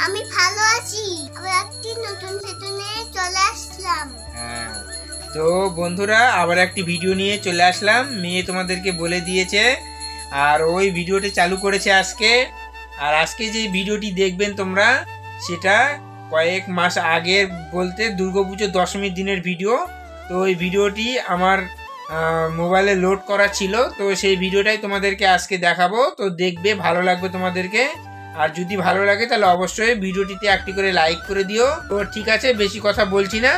আমি ভালো আছি। আবার একটি নতুন সেতুনে চলে আসলাম। হ্যাঁ, তো বন্ধুরা আবার একটি ভিডিও নিয়ে চলে আসলাম। মেয়ে তোমাদেরকে বলে দিয়েছে আর ওই ভিডিওটি চালু করেছে আজকে। আর আজকে যে ভিডিওটি দেখবেন তোমরা, সেটা কয়েক মাস আগের, বলতে দুর্গাপুজো দশমীর দিনের ভিডিও। তো ওই ভিডিওটি আমার মোবাইলে লোড করা ছিল, তো সেই ভিডিওটাই তোমাদেরকে আজকে দেখাবো। তো দেখবে, ভালো লাগবে তোমাদেরকে। আর যদি ভালো লাগে তাহলে অবশ্যই ভিডিওটিতে একটি করে লাইক করে দিও। তো ঠিক আছে, বেশি কথা বলছি না,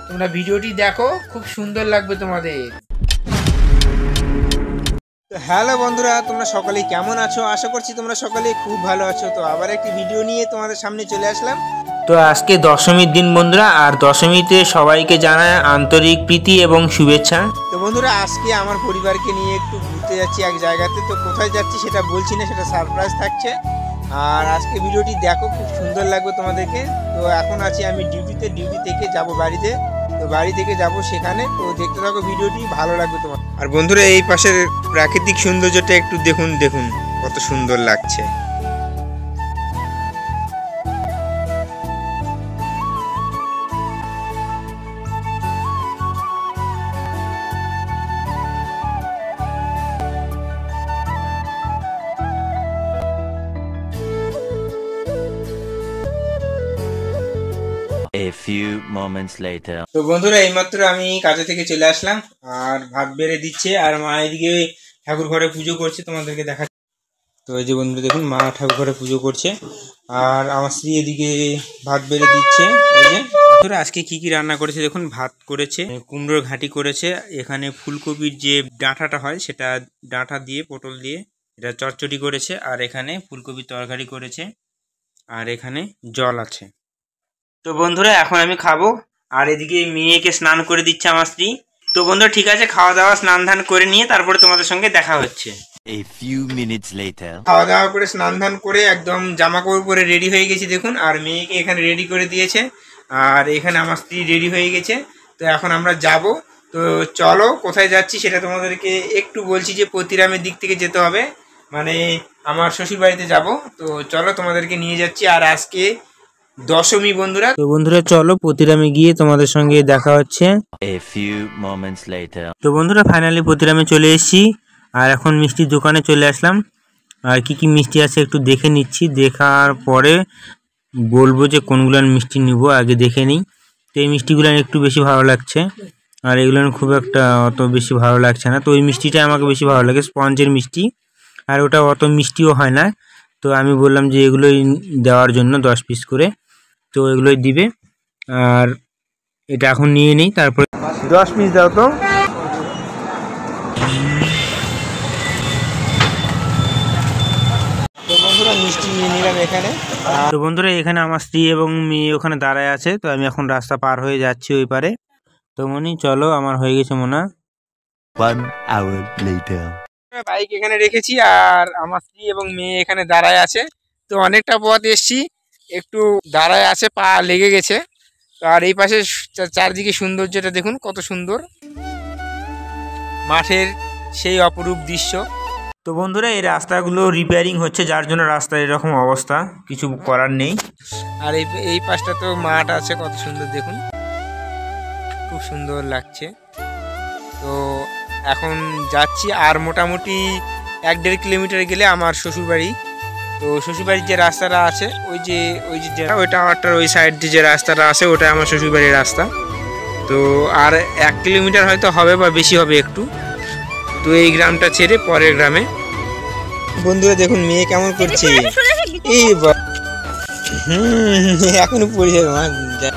তোমরা ভিডিওটি দেখো, খুব সুন্দর লাগবে তোমাদের। তো হ্যালো বন্ধুরা, তোমরা সকলেই কেমন আছো? আশা করছি তোমরা সকলেই খুব ভালো আছো। তো আবার একটি ভিডিও নিয়ে তোমাদের সামনে চলে আসলাম। তো আজকে দশমীর দিন বন্ধুরা, আর দশমীতে সবাইকে জানায় আন্তরিক প্রীতি এবং শুভেচ্ছা। তো বন্ধুরা, আজকে আমার পরিবারকে নিয়ে একটু ঘুরতে যাচ্ছি এক জায়গাতে। তো কোথায় যাচ্ছি সেটা বলছি না, সেটা সারপ্রাইজ থাকছে। আর আজকে ভিডিওটি দেখো, খুব সুন্দর লাগবে তোমাদেরকে। তো এখন আছি আমি ডিউটিতে, ডিউটি থেকে যাব বাড়িতে। তো বাড়ি থেকে যাব সেখানে। তো দেখতে থাকো ভিডিওটি, ভালো লাগবে তোমার। আর বন্ধুরা, এই পাশের প্রাকৃতিক সৌন্দর্যটা একটু দেখুন, দেখুন কত সুন্দর লাগছে। A few moments later. তো বন্ধুরা, এইমাত্র আমি কাজে থেকে চলে আসলাম, আর ভাত বেড়ে দিচ্ছে, আর মা এদিকে ঠাকুর ঘরে পুজো করছে, তোমাদেরকে দেখা। তো এই যে বন্ধুরা দেখুন, মা ঠাকুর ঘরে পুজো করছে, আর আমার স্ত্রী এদিকে ভাত বেড়ে দিচ্ছে। এই যে বন্ধুরা, আজকে কি কি রান্না করেছে দেখুন। ভাত করেছে, কুমড়োর ঘাঁটি করেছে, এখানে ফুলকপির যে ডাঁটাটা হয় সেটা ডাঁটা দিয়ে, পটল দিয়ে এটা চচ্চড়ি করেছে, আর এখানে ফুলকপির তরকারি করেছে, আর এখানে জল আছে। তো বন্ধুরা, এখন আমি খাবো, আর এদিকে মেয়েকে স্নান করে দিচ্ছে আমার স্ত্রী। তো বন্ধুরা ঠিক আছে, খাওয়া দাওয়া স্নান ধান করে নিয়ে তারপরে তোমাদের সঙ্গে দেখা হচ্ছে। A few minutes later. খাওয়া দাওয়া করে স্নান ধান করে একদম জামা কাপড় পরে রেডি হয়ে গেছি দেখুন, আর মেয়েকে এখানে রেডি করে দিয়েছে, আর এখানে আমার স্ত্রী রেডি হয়ে গেছে। তো এখন আমরা যাব। তো চলো, কোথায় যাচ্ছি সেটা তোমাদেরকে একটু বলছি, যে পতিরামের দিক থেকে যেতে হবে, মানে আমার শ্বশুর বাড়িতে যাব। তো চলো, তোমাদেরকে নিয়ে যাচ্ছি। আর আজকে দশমী বন্ধুরা। তো বন্ধুরা চলো, পতিরামে গিয়ে তোমাদের সঙ্গে দেখা হচ্ছে। A few moments later. তো বন্ধুরা, ফাইনালি পতিরামে চলে এসেছি, আর এখন মিষ্টির দোকানে চলে আসলাম। আর কি কি মিষ্টি আছে একটু দেখে নিচ্ছি, দেখার পরে বলবো যে কোনগুলো মিষ্টি নিব, আগে দেখে নিই। তো এই মিষ্টিগুলো একটু বেশি ভালো লাগছে, আর এগুলো খুব একটা অত বেশি ভালো লাগছে না। তো ওই মিষ্টিটাই আমাকে বেশি ভালো লাগে, স্পঞ্জের মিষ্টি, আর ওটা অত মিষ্টিও হয় না। তো আমি বললাম যে এগুলোই দেওয়ার জন্য 10 পিস করে, তো এগুলোই দিবে। আর এটা এখন নিয়ে নিই, তারপরে 10 পিস দাও তো। তো বন্ধুরা, মিষ্টি নিয়ে নিলাম এখানে। তো বন্ধুরা, এখানে আমার স্ত্রী এবং মেয়ে ওখানে দাঁড়ায় আছে। তো আমি এখন রাস্তা পার হয়ে যাচ্ছি ওই পারে। তো মনি চলো, আমার হয়ে গেছে মোনা। 1 hour later. বাইক এখানে রেখেছি, আর আমার স্ত্রী এবং মেয়ে এখানে দাঁড়ায় আছে। তো অনেকটা পথ এসছি, একটু দাঁড়ায় আছে, পা লেগে গেছে। আর এই পাশে চারদিকে সৌন্দর্যটা দেখুন, কত সুন্দর, মাঠের সেই অপরূপ দৃশ্য। তো বন্ধুরা, এই রাস্তাগুলো রিপেয়ারিং হচ্ছে, যার জন্য রাস্তার এরকম অবস্থা, কিছু করার নেই। আর এই পাশটা তো মাঠ আছে, কত সুন্দর দেখুন, খুব সুন্দর লাগছে। তো এখন যাচ্ছি, আর মোটামুটি 1-1.5 কিলোমিটার গেলে আমার শ্বশুরবাড়ি। তো শ্বশুরবাড়ির যে রাস্তাটা আছে, ওই যে ওই টাওয়ারটার ওই সাইড দিয়ে যে রাস্তাটা আছে, ওটা আমার শ্বশুরবাড়ির রাস্তা। তো আর 1 কিলোমিটার হয়তো হবে, বা বেশি হবে একটু। তো এই গ্রামটা ছেড়ে পরের গ্রামে। বন্ধুরা দেখুন, মেয়ে কেমন করছে। এই এখনো পড়ে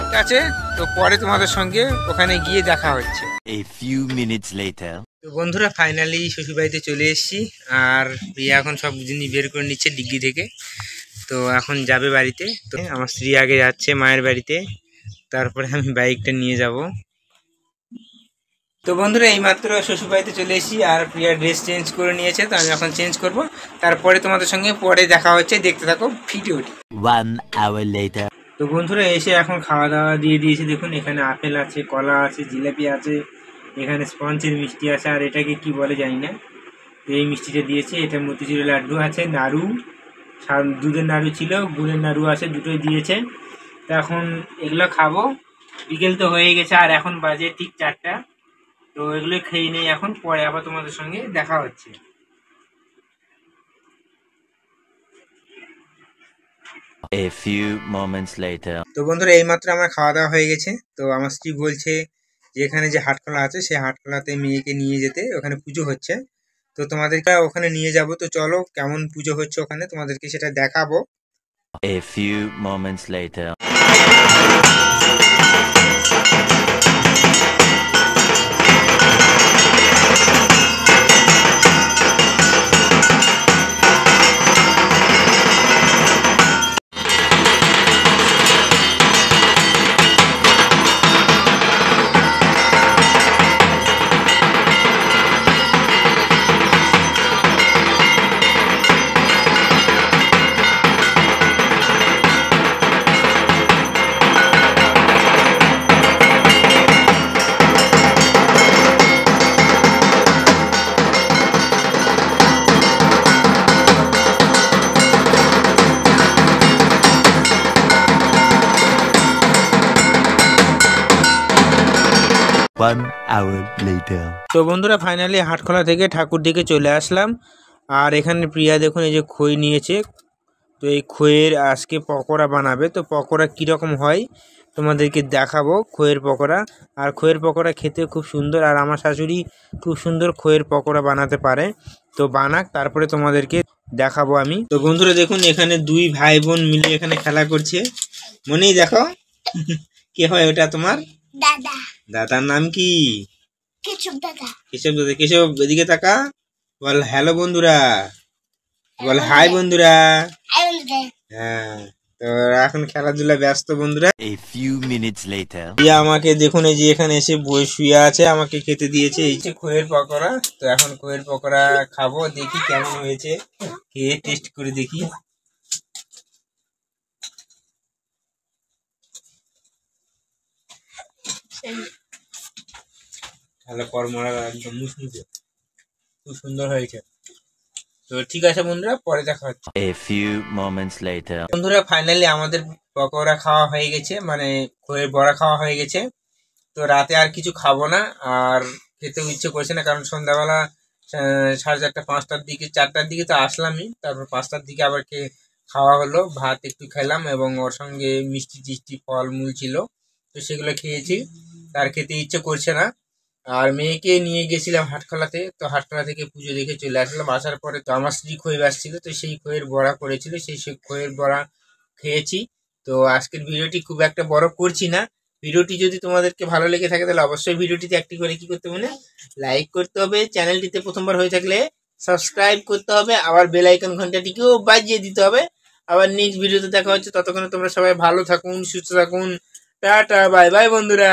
ঠিক আছে। তো পরে তোমাদের সঙ্গে ওখানে গিয়ে দেখা হচ্ছে। A few minutes later. তো বন্ধুরা, ফাইনালি শ্বশুরবাড়িতে চলে এসেছি, আর প্রিয়া এখন সব জিনিস বের করে নিচ্ছে ডিগ্গি থেকে। তো এখন যাবে বাড়িতে। তো আমার স্ত্রী আগে যাচ্ছে মায়ের বাড়িতে, তারপরে আমি বাইকটা নিয়ে যাব। তো বন্ধুরা, এইমাত্র শ্বশুরবাড়িতে চলে এসেছি, আর প্রিয়া ড্রেস চেঞ্জ করে নিয়েছে। তো আমি এখন চেঞ্জ করব, তারপরে তোমাদের সঙ্গে পরে দেখা হচ্ছে, দেখতে থাকো ভিডিওটি। 1 hour later. তো বন্ধুরা, এসে এখন খাওয়া দাওয়া দিয়ে দিয়েছি দেখুন। এখানে আপেল আছে, কলা আছে, জিলাপি আছে, এখানে স্পঞ্জের মিষ্টি আছে, আর এটাকে কি বলে জানি না। তো এই মিষ্টিটা দিয়েছে, এটা মতিচুরের লাড্ডু আছে, নাড়ু, দুধের নাড়ু ছিল, গুড়ের নাড়ু আছে, দুটোই দিয়েছে। তো এখন এগুলো খাবো। বিকেল তো হয়ে গেছে, আর এখন বাজে ঠিক 4টা। তো এগুলো খেয়ে নেই এখন, পরে আবার তোমাদের সঙ্গে দেখা হচ্ছে। A few moments later. তো বন্ধুরা এইমাত্র আমার খাওয়া দাওয়া হয়ে গেছে। তো আমার স্ত্রী বলছে যে এখানে যে হাটখোলা আছে সেই হাটখোলাতে মেয়েকে নিয়ে যেতে, ওখানে পুজো হচ্ছে। তো তোমাদেরকে ওখানে নিয়ে যাব। তো চলো কেমন পুজো হচ্ছে ওখানে তোমাদেরকে সেটা দেখাবো। A few moments later. One hour later. তো বন্ধুরা ফাইনালি হাটখোলা থেকে ঠাকুর দিকে চলে আসলাম। আর এখানে প্রিয়া দেখুন এই যে খই নিয়েছে। তো এই খইয়ের আজকে পকোড়া বানাবে। তো পকোড়া কীরকম হয় তোমাদেরকে দেখাবো, খইয়ের পকোড়া। আর খইয়ের পকোড়া খেতে খুব সুন্দর, আর আমার শাশুড়ি খুব সুন্দর খইয়ের পকোড়া বানাতে পারে। তো বানাক, তারপরে তোমাদেরকে দেখাবো আমি। তো বন্ধুরা দেখুন এখানে দুই ভাই বোন মিলে এখানে খেলা করছে। মনেই দেখো কে হয় ওটা তোমার দাদা। দাদার নাম কি? কেশব দাদা। কেশব দাদা। কেশব এদিকে তাকা, বল হ্যালো বন্ধুরা, বল হাই বন্ধুরা। হ্যাঁ, তো এখন খেলাধুলা ব্যস্ত বন্ধুরা। A few minutes later. আমাকে দেখুন এই যে এখানে এসে বই শুয়ে আছে, আমাকে খেতে দিয়েছে এই যে খইয়ের পকোড়া। তো এখন খইয়ের পকোড়া খাবো, দেখি কেমন হয়েছে, খেয়ে টেস্ট করে দেখি। তাহলে কর্মরা একদম মুসমুসে, খুব সুন্দর হয়েছে। তো ঠিক আছে বন্ধুরা, পরে দেখা হচ্ছে। A few moments later. বন্ধুরা ফাইনালি আমাদের পকোড়া খাওয়া হয়ে গেছে, মানে খইয়ের বড়া খাওয়া হয়ে গেছে। তো রাতে আর কিছু খাবো না, আর খেতেও ইচ্ছে করছে না, কারণ সন্ধ্যাবেলা 4:30 5টার দিকে 4টার দিকে তো আসলামই, তারপর 5টার দিকে আবার খাওয়া হলো। ভাত একটু খেলাম এবং ওর সঙ্গে মিষ্টি টিষ্টি ফলমূল ছিল, তো সেগুলো খেয়েছি। তার খেতে ইচ্ছে করছে না। আর মেয়েকে নিয়ে গেছিলাম হাটখোলাতে। তো হাটখোলা থেকে পুজো দেখে চলে আসলাম। আসার পরে তো আমার স্ত্রী খই বাসছিল, তো সেই খইয়ের বড়া করেছিল, সেই খইয়ের বড়া খেয়েছি। তো আজকের ভিডিওটি খুব একটা বড় করছি না। ভিডিওটি যদি তোমাদেরকে ভালো লেগে থাকে তাহলে অবশ্যই ভিডিওটিতে একটি করে কি করতে হবে, লাইক করতে হবে। চ্যানেলটিতে প্রথমবার হয়ে থাকলে সাবস্ক্রাইব করতে হবে, আবার বেল আইকন ঘন্টাটিকেও বাজিয়ে দিতে হবে। আবার নেক্সট ভিডিওতে দেখা হচ্ছে, ততক্ষণে তোমরা সবাই ভালো থাকুন, সুস্থ থাকুন। টাটা বাই বাই বন্ধুরা।